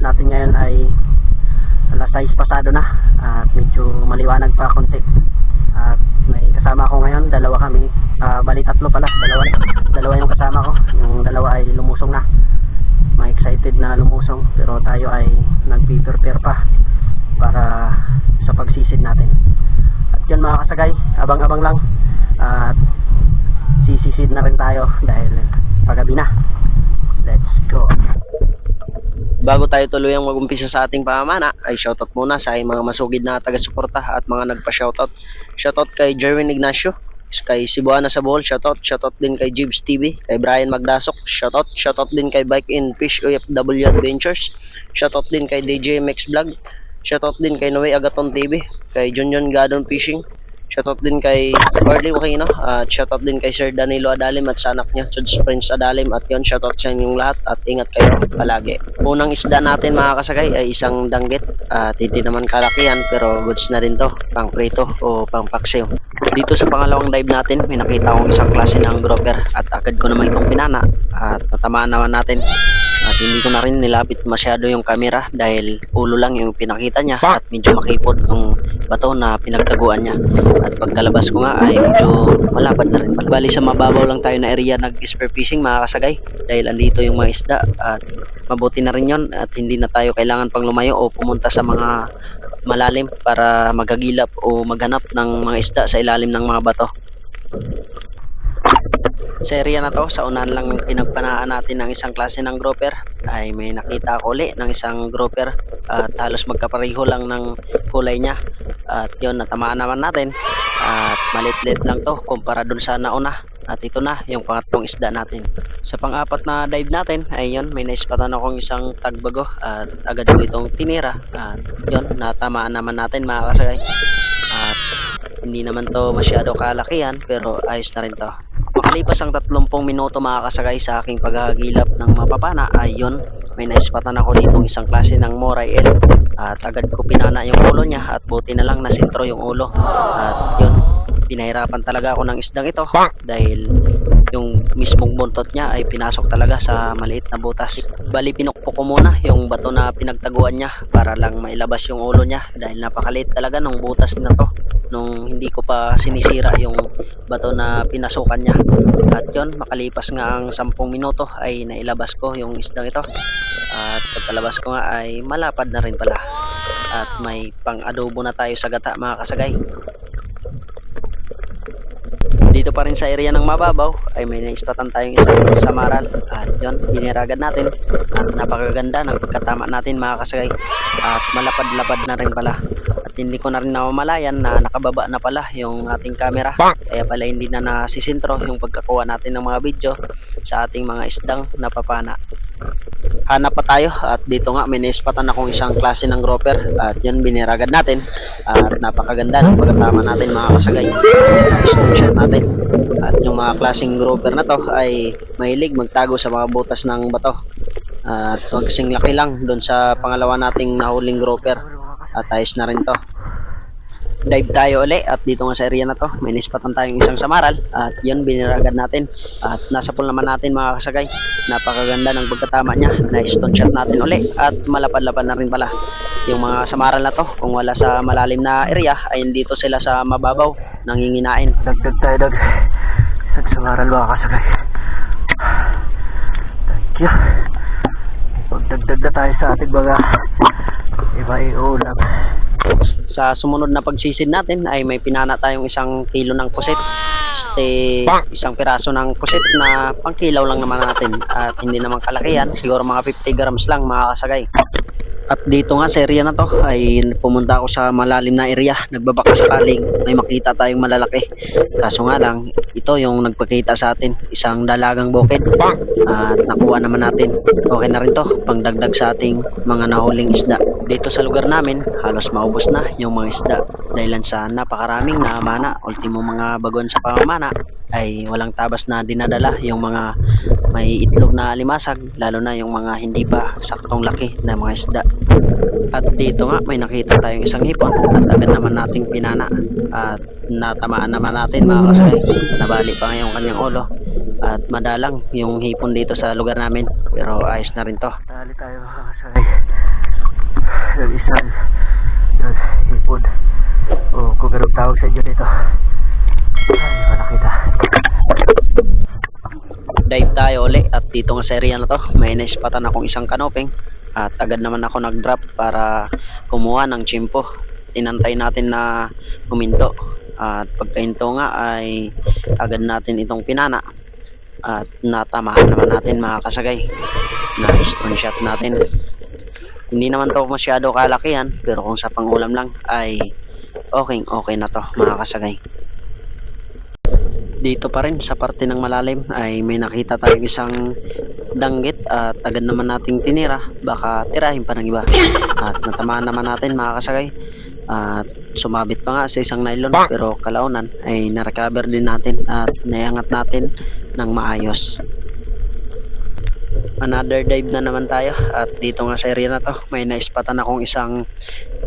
Natin ngayon ay alas 6 pasado na at medyo maliwanag pa konti at may kasama ko ngayon, dalawa kami, bali tatlo pala, dalawa yung kasama ko, yung dalawa ay lumusong na, may excited na lumusong, pero tayo ay nagpi-prepare pa para sa pagsisid natin. At yun mga kasagay, abang-abang lang at sisisid na rin tayo dahil pagabi na. Let's go. Bago tayo tuluyang mag-umpisa sa ating pamamana, ay shoutout muna sa aking mga masugid na taga-suporta at mga nagpa-shoutout. Shoutout kay Jerwin Ignacio, kay Cebuana sa Bohol, shoutout din kay Jibs TV, kay Brian Magdasok, shoutout din kay Bike and Fish OFW Adventures, shoutout din kay DJ MX Vlog, shoutout din kay Noe Agaton TV, kay Junjun Gadon Fishing, shoutout din kay Barley Wakino, at shoutout din kay Sir Danilo Adalim at sa anak niya, Chuds Prince Adalim. At yun, shoutout sa inyong lahat at ingat kayo palagi. Unang isda natin mga kasagay ay isang danggit at hindi naman kalakihan pero goods na rin to, pang prito o pang paksiw. Dito sa pangalawang dive natin, may nakita akong isang klase ng grouper at agad ko naman itong pinana at natamaan naman natin. At hindi ko na rin nilapit masyado yung camera dahil ulo lang yung pinakita niya at medyo makipot yung bato na pinagtaguan niya. At pagkalabas ko nga ay medyo malapad na rin pala. Bali sa mababaw lang tayo na area nag-spear fishing mga kasagay dahil andito yung mga isda at mabuti na rin yon at hindi na tayo kailangan pang lumayo o pumunta sa mga malalim para magagilap o maghanap ng mga isda sa ilalim ng mga bato. Sa area na to, sa unahan lang pinagpanaan natin ng isang klase ng grouper ay may nakita ako ulit ng isang grouper at halos magkapareho lang ng kulay niya. At yun, natamaan naman natin at malit-lit lang to kumpara dun sa nauna. At ito na yung pangatlong isda natin. Sa pang-apat na dive natin ay yun, may naispatan akong isang tagbago at agad ko itong tinira. At yun, natamaan naman natin mga kasagay. At hindi naman to masyado kalakihan pero ayos na rin to. Makalipas ang 30 minuto mga kasagay sa aking paghahagilap ng mapapana ay yun, may naispatan ako ditong isang klase ng moray elf at agad ko pinana yung ulo niya at buti na lang nasintro yung ulo. At yun, pinahirapan talaga ako ng isdang ito dahil yung mismong buntot niya ay pinasok talaga sa maliit na butas. Bali pinukpok ko muna yung bato na pinagtaguan niya para lang mailabas yung ulo niya dahil napakaliit talaga nung butas na to nung hindi ko pa sinisira yung bato na pinasukan niya. At yun, makalipas nga ang 10 minuto ay nailabas ko yung isdang ito at pagkalabas ko nga ay malapad na rin pala at may pang adobo na tayo sa gata mga kasagay. Dito pa rin sa area ng mababaw ay may naispatan tayong isang samaral at yun, biniragad natin at napakaganda ng pagkatama natin mga kasagay at malapad-lapad na rin pala. At hindi ko na rin namamalayan na nakababa na pala yung ating camera kaya pala hindi na nasisintro yung pagkakuha natin ng mga video sa ating mga isdang napapana. Hanap pa tayo at dito nga may naispatan akong isang klase ng grouper at yun, biniragad natin at napakaganda ng pagkatama natin mga kasagay. Stone shot natin at yung mga klaseng grouper na to ay mahilig magtago sa mga butas ng bato at magsing laki lang doon sa pangalawa nating nahuling grouper at ayos na rin to. Dive tayo uli at dito nga sa area na to may nispatan tayong isang samaral at yun, biniragad natin at nasa pool naman natin mga kasagay. Napakaganda ng pagkatama niya, na stone shot natin uli at malapad-lapad na rin pala yung mga samaral na to. Kung wala sa malalim na area ay dito sila sa mababaw nanginginain. Dagdag tayo isang samaral mga kasagay. Thank you. Pagdagdag na tayo sa ating mga iba-iulam. Sa sumunod na pagsisid natin ay may pinana tayong 1 kilo ng pusit. Isang piraso ng pusit na pangkilaw lang naman natin at hindi naman kalakihan, siguro mga 50 grams lang mga kasagay. At dito nga sa area na to ay pumunta ako sa malalim na area, nagbabaka sakaling may makita tayong malalaki. Kaso nga lang, ito yung nagpakita sa atin, isang dalagang bukid. At nakuha naman natin. Okay na rin to, pangdagdag sa ating mga nahuling isda. Dito sa lugar namin, halos maubos na yung mga isda. Dahilan sa napakaraming namana, ultimo mga bagon sa pamamana ay walang tabas na dinadala yung mga may itlog na alimasag, lalo na yung mga hindi pa saktong laki na mga isda. At dito nga may nakita tayong isang hipon at agad naman nating pinana at natamaan naman natin mga kasakay. Nabali pa nga yung kanyang ulo at madalang yung hipon dito sa lugar namin, pero ayos na rin to. Dali tayo mga kasakay. Yung isang yung hipon o kung ganun tawag sa inyo dito. Ay, malakita. Dive tayo uli at dito nga sa area na to may naispatan akong isang kanoping at agad naman ako nag-drop para kumuha ng tsimpo. Tinantay natin na huminto at pagkahinto nga ay agad natin itong pinana at natamaan naman natin mga kasagay na stone shot natin. Hindi naman to masyado kalakihan pero kung sa pangulam lang ay okay na to mga kasagay. Dito pa rin sa parte ng malalim ay may nakita tayong isang danggit at agad naman nating tinira, baka tirahin pa ng iba. At natamaan naman natin mga kasagay at sumabit pa nga sa isang nylon, pero kalaunan ay narecover din natin at naiangat natin ng maayos. Another dive na naman tayo at dito nga sa area na to may naispatan akong isang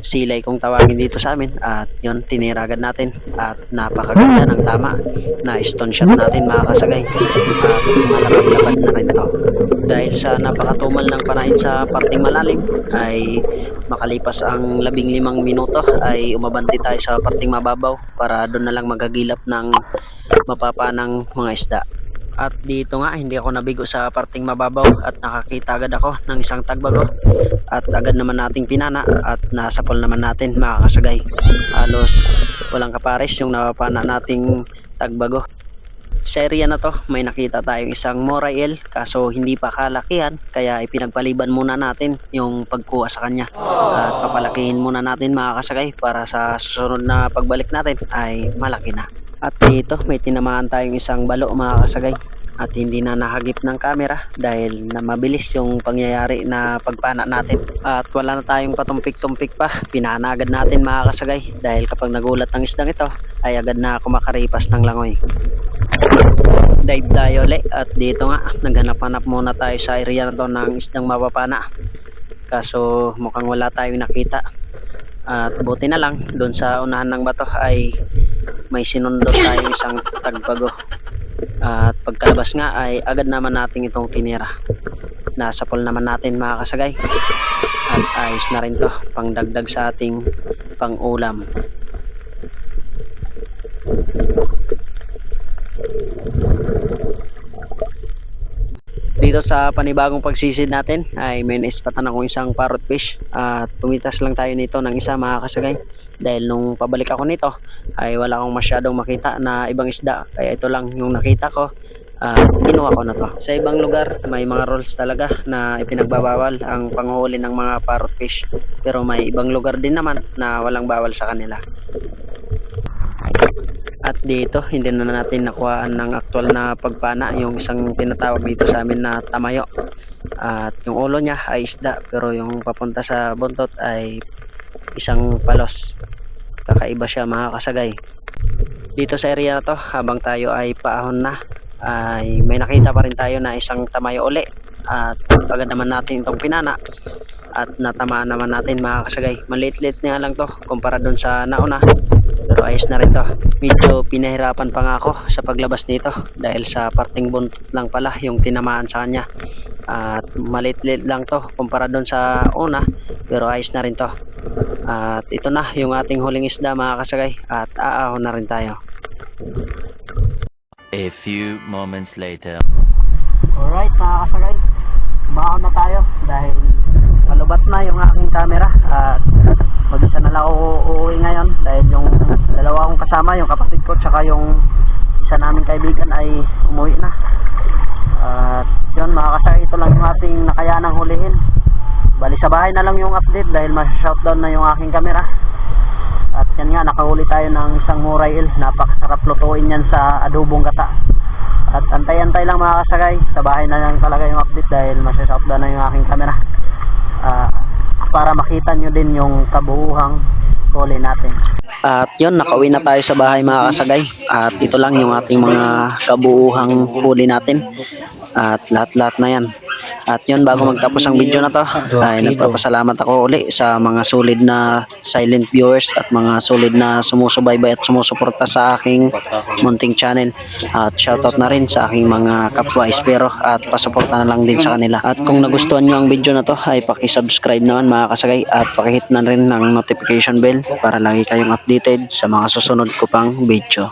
silay kung tawagin dito sa amin at yun tinira agad natin at napakaganda ng tama na stone shot natin mga kasagay at malapad-lapad na rin to. Dahil sa napakatumal ng panain sa parting malalim ay makalipas ang 15 minuto ay umabante tayo sa parting mababaw para doon na lang magagilap ng mapapanang mga isda. At dito nga hindi ako nabigo sa parting mababaw at nakakita agad ako ng isang tagbago at agad naman nating pinana at nasapol naman natin mga kasagay. Halos walang kapares yung napapana nating tagbago. Sa area na to may nakita tayong isang moray eel kaso hindi pa kalakihan kaya ipinagpaliban muna natin yung pagkuha sa kanya at papalakihin muna natin mga kasagay para sa susunod na pagbalik natin ay malaki na. At dito may tinamaan tayong isang balo mga kasagay at hindi na nahagip ng camera dahil na mabilis yung pangyayari na pagpana natin at wala na tayong patumpik-tumpik pa, pinana agad natin mga kasagay dahil kapag nagulat ang isdang ito ay agad na kumakaripas ng langoy. Dive tayo ulit at dito nga naghanap-hanap muna tayo sa area na to ng isdang mapapana kaso mukhang wala tayong nakita at buti na lang doon sa unahan ng bato ay may sinundot tayong isang tagbago at pagkalabas nga ay agad naman natin itong tinira. Nasapol naman natin mga kasagay at ayos na rin to pangdagdag sa ating pang-ulam. Dito sa panibagong pagsisid natin ay may naispatan akong isang parrot fish at pumitas lang tayo nito ng isa mga kasagay dahil nung pabalik ako nito ay wala akong masyadong makita na ibang isda kaya ito lang yung nakita ko at kinuha ko na to. Sa ibang lugar may mga rules talaga na ipinagbabawal ang panghuli ng mga parrot fish pero may ibang lugar din naman na walang bawal sa kanila. At dito hindi na natin nakuhaan ng aktual na pagpana yung isang tinatawag dito sa amin na tamayo at yung ulo niya ay isda pero yung papunta sa buntot ay isang palos. Kakaiba siya mga kasagay. Dito sa area na to habang tayo ay paahon na ay may nakita pa rin tayo na isang tamayo uli at agad naman natin itong pinana at natamaan naman natin mga kasagay. Maliit-liit nga lang to kumpara dun sa nauna pero ayos na rin to. Medyo pinahirapan pa nga ako sa paglabas nito dahil sa parting buntot lang pala yung tinamaan sa kanya at maliit-liit lang to kumpara dun sa una pero ayos na rin to. At ito na yung ating huling isda mga kasagay at aahon na rin tayo. A few moments later. Alright mga kasagay, umaon na tayo dahil malubat na yung aking camera at mag-isa na lang ako uuwi ngayon dahil yung dalawa kong kasama, yung kapatid ko tsaka yung isa naming kaibigan ay umuwi na. At yun mga kasagay, ito lang yung ating nakayanang hulihin. Bali sa bahay na lang yung update dahil mas-shutdown na yung aking camera. At yan nga, nakahuli tayo ng isang muray eel. Napakasarap lutuin yan sa adobong gata. At antay-antay lang mga kasagay, sa bahay na lang talaga yung update dahil mas-shutdown na yung aking camera. Para makita nyo din yung kabuuhang huli natin. At yun, nakauwi na tayo sa bahay mga kasagay. At ito lang yung ating mga kabuuhang huli natin. At lahat-lahat na yan. At yun, bago magtapos ang video na to, ay nagpapasalamat ako uli sa mga solid na silent viewers at mga solid na sumusubaybay at sumusuporta sa aking munting channel. At shoutout na rin sa aking mga kapwa espero at pasuporta na lang din sa kanila. At kung nagustuhan nyo ang video na to, ay pakisubscribe naman mga kasagay at pakihit na rin ng notification bell para lagi kayong updated sa mga susunod ko pang video.